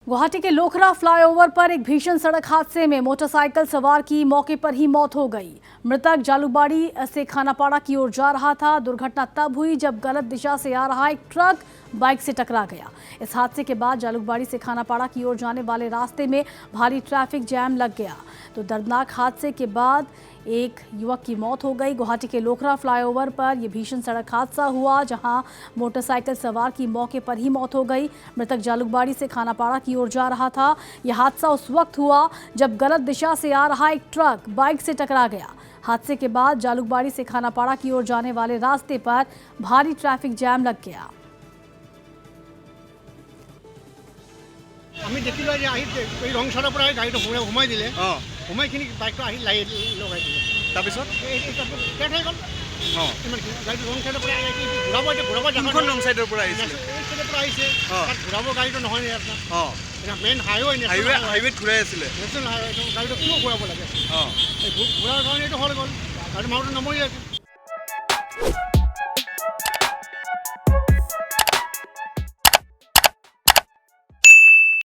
गुवाहाटी के लोखरा फ्लाईओवर पर एक भीषण सड़क हादसे में मोटरसाइकिल सवार की मौके पर ही मौत हो गई। मृतक जालूकबाड़ी से खानापाड़ा की ओर जा रहा था। दुर्घटना तब हुई जब गलत दिशा से आ रहा एक ट्रक बाइक से टकरा गया। इस हादसे के बाद जालूकबाड़ी से खानापाड़ा की ओर जाने वाले रास्ते में भारी ट्रैफिक जैम लग गया। तो दर्दनाक हादसे के बाद एक युवक की मौत हो गई। गुवाहाटी के लोखरा फ्लाईओवर पर यह भीषण सड़क हादसा हुआ, जहां मोटरसाइकिल सवार की मौके पर ही मौत हो गई। मृतक जालूकबाड़ी से खानापाड़ा की ओर जा रहा था। यह हादसा उस वक्त हुआ जब गलत दिशा से आ रहा एक ट्रक बाइक से टकरा गया। हादसे के बाद जालूकबाड़ी से खानापाड़ा की ओर जाने वाले रास्ते पर भारी ट्रैफिक जैम लग गया। আমি দেখিলো যে আহি এই ৰং চাইডৰ পৰা গাড়ীটো ঘুমাই দিলে ঘুমাইখিনি বাইকটো আহি লগাই দিলে তাৰপিছত ডেথ হৈ গ'ল ইমানখিনি গাড়ীটো ৰং চাইডৰ পৰা ঘূৰাব কোনখন ৰং চাইডৰ পৰা আহিছে এই চাইডৰ পৰা আহিছে তাত ঘূৰাব গাড়ীটো নহয় নে আপোনাৰ মেইন হাইৱেত ঘূৰাই আছিলে নেশ্যনেল হাইৱে গাড়ীটো কিয় ঘূৰাব লাগে এই ঘূৰাৰ কাৰণে এইটো হৈ গ'ল গাড়ী মাউণ্ট নমৰি